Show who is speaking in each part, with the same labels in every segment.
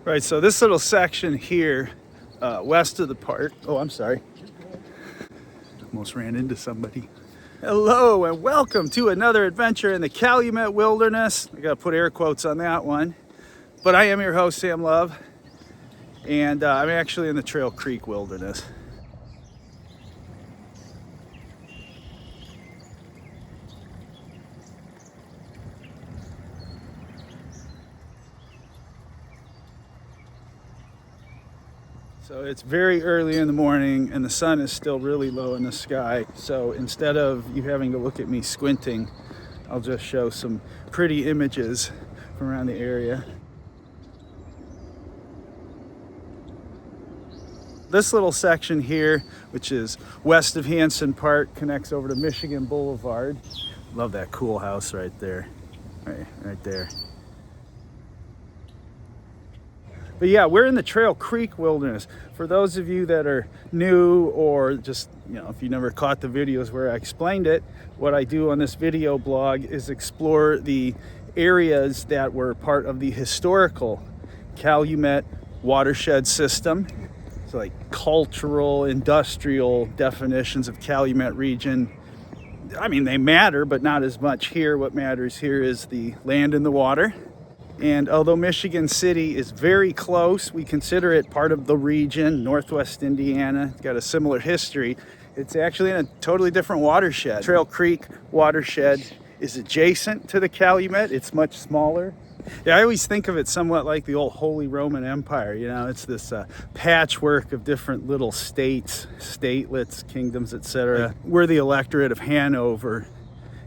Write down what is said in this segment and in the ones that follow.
Speaker 1: Right, so this little section here, west of the park. Oh, I'm sorry. Almost ran into somebody. Hello and welcome to another adventure in the Calumet wilderness. I gotta put air quotes on that one. But I am your host, Sam Love, and I'm actually in the Trail Creek wilderness. So it's very early in the morning and the sun is still really low in the sky. So instead of you having to look at me squinting, I'll just show some pretty images from around the area. This little section here, which is west of Hanson Park, connects over to Michigan Boulevard. Love that cool house right there, right there. But yeah, we're in the Trail Creek wilderness. For those of you that are new or just, if you never caught the videos where I explained it, what I do on this video blog is explore the areas that were part of the historical Calumet watershed system. So like cultural, industrial definitions of Calumet region. I mean, they matter, but not as much here. What matters here is the land and the water. And although Michigan City is very close, we consider it part of the region, Northwest Indiana. It's got a similar history. It's actually in a totally different watershed. Trail Creek watershed is adjacent to the Calumet. It's much smaller. Yeah, I always think of it somewhat like the old Holy Roman Empire. it's this patchwork of different little states, statelets, kingdoms, etc. We're the electorate of Hanover,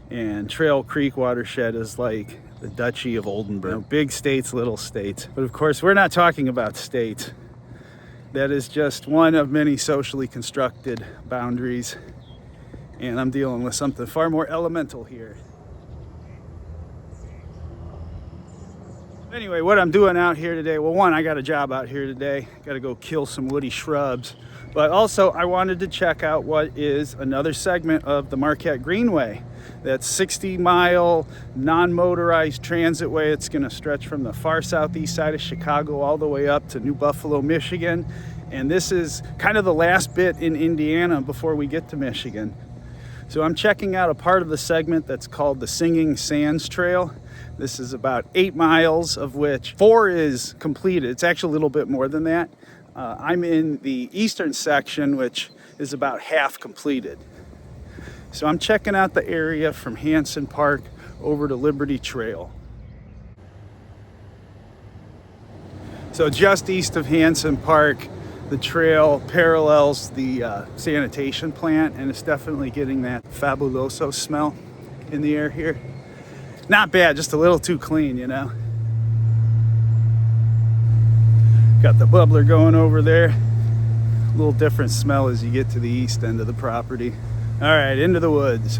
Speaker 1: and Trail Creek watershed is like the Duchy of Oldenburg. Big states, little states. But of course, we're not talking about states. That is just one of many socially constructed boundaries. And I'm dealing with something far more elemental here. Anyway, what I'm doing out here today, well, one, I got a job out here today. Got to go kill some woody shrubs. But also, I wanted to check out what is another segment of the Marquette Greenway. That 60-mile non-motorized transit way. It's going to stretch from the far southeast side of Chicago all the way up to New Buffalo, Michigan. And this is kind of the last bit in Indiana before we get to Michigan. So I'm checking out a part of the segment that's called the Singing Sands Trail. This is about 8 miles, of which 4 is completed. It's actually a little bit more than that. I'm in the eastern section, which is about half completed. So I'm checking out the area from Hanson Park over to Liberty Trail. So just east of Hanson Park, the trail parallels the sanitation plant, and it's definitely getting that fabuloso smell in the air here. Not bad, just a little too clean, Got the bubbler going over there. A little different smell as you get to the east end of the property. All right, into the woods.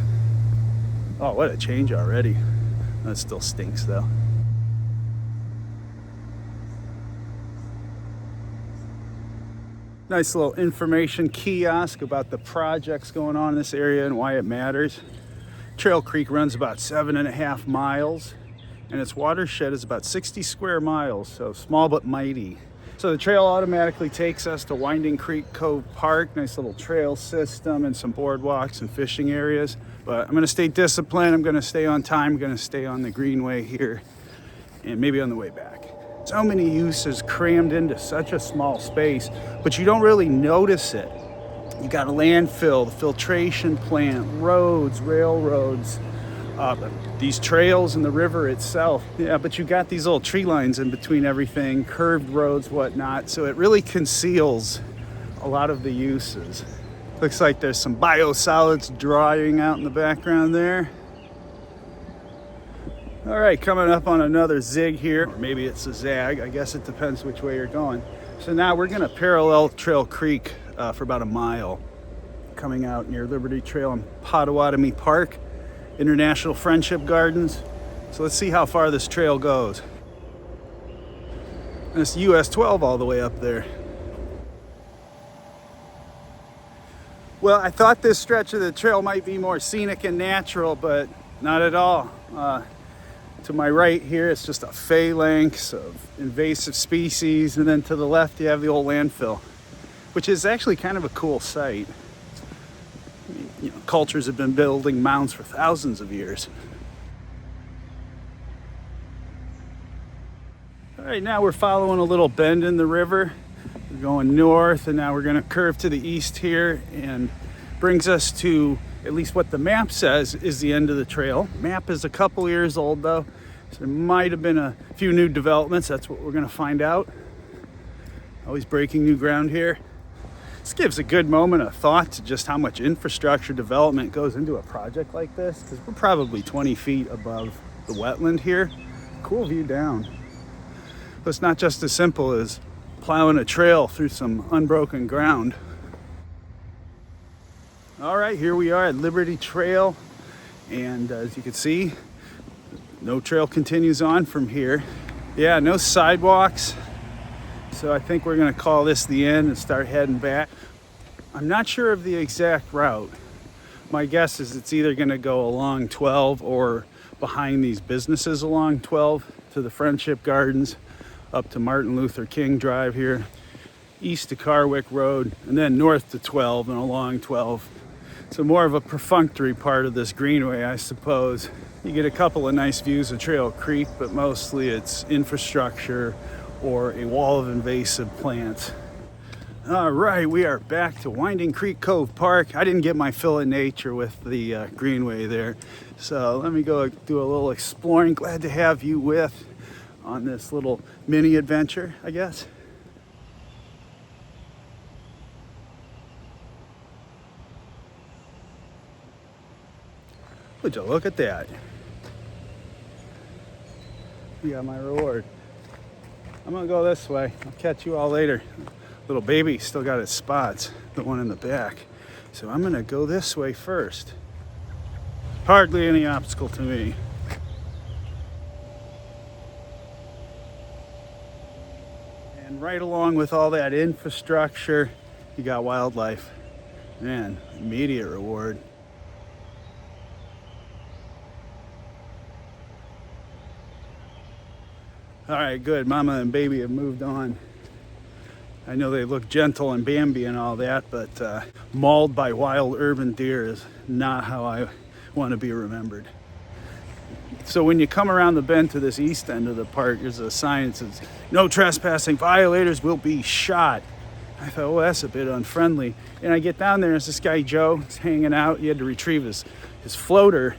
Speaker 1: Oh, what a change already. That still stinks though. Nice little information kiosk about the projects going on in this area and why it matters. Trail Creek runs about 7.5 miles, and its watershed is about 60 square miles, so small but mighty. So the trail automatically takes us to Winding Creek Cove Park, nice little trail system and some boardwalks and fishing areas. But I'm gonna stay disciplined, I'm gonna stay on time, I'm gonna stay on the Greenway here, and maybe on the way back. So many uses crammed into such a small space, but you don't really notice it. You got a landfill, the filtration plant, roads, railroads, these trails and the river itself. Yeah, but you got these little tree lines in between everything, curved roads, whatnot. So it really conceals a lot of the uses. Looks like there's some biosolids drying out in the background there. All right, coming up on another zig here, or maybe it's a zag. I guess it depends which way you're going. So now we're gonna parallel Trail Creek for about a mile, coming out near Liberty Trail and Potawatomi Park, International Friendship Gardens. So let's see how far this trail goes. And it's US 12 all the way up there. Well, I thought this stretch of the trail might be more scenic and natural, but not at all. To my right here, it's just a phalanx of invasive species, and then to the left you have the old landfill, which is actually kind of a cool site. You know, cultures have been building mounds for thousands of years. All right, now we're following a little bend in the river. We're going north, and now we're going to curve to the east here, and brings us to at least what the map says is the end of the trail. Map is a couple years old though, so there might have been a few new developments. That's what we're going to find out. Always breaking new ground here. This gives a good moment of thought to just how much infrastructure development goes into a project like this, because we're probably 20 feet above the wetland here. Cool view down. But it's not just as simple as plowing a trail through some unbroken ground. All right, here we are at Liberty Trail, and as you can see, no trail continues on from here. Yeah, no sidewalks, so I think we're gonna call this the end and start heading back. I'm not sure of the exact route. My guess is it's either gonna go along 12 or behind these businesses along 12 to the Friendship Gardens, up to Martin Luther King Drive here, east to Carwick Road, and then north to 12 and along 12. So more of a perfunctory part of this greenway, I suppose. You get a couple of nice views of Trail Creek, but mostly it's infrastructure or a wall of invasive plants. All right, we are back to Winding Creek Cove Park. I didn't get my fill of nature with the greenway there, so let me go do a little exploring. Glad to have you with on this little mini adventure, I guess. Would you look at that? You got my reward. I'm gonna go this way. I'll catch you all later. Little baby still got its spots, the one in the back. So I'm gonna go this way first. Hardly any obstacle to me. And right along with all that infrastructure, you got wildlife. Man, immediate reward. All right, good. Mama and baby have moved on. I know they look gentle and Bambi and all that, but mauled by wild urban deer is not how I want to be remembered. So when you come around the bend to this east end of the park, there's a sign that says, "No trespassing, violators will be shot." I thought, well, that's a bit unfriendly. And I get down there, and it's this guy, Joe, he's hanging out. He had to retrieve his floater.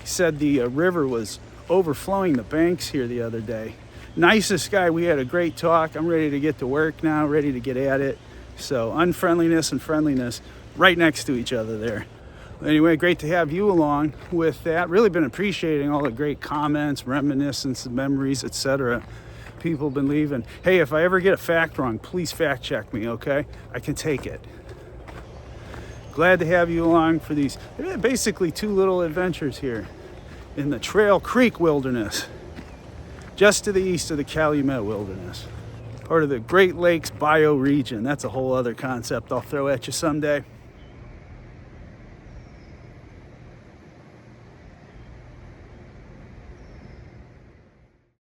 Speaker 1: He said the river was overflowing the banks here the other day. Nicest guy. We had a great talk. I'm ready to get to work now, ready to get at it. So unfriendliness and friendliness right next to each other there. Anyway, great to have you along with that. Really been appreciating all the great comments, reminiscence, memories, etc. People have been leaving. Hey, if I ever get a fact wrong, please fact check me, okay? I can take it. Glad to have you along for these basically two little adventures here in the Trail Creek Wilderness, just to the east of the Calumet Wilderness, part of the Great Lakes bioregion. That's a whole other concept I'll throw at you someday.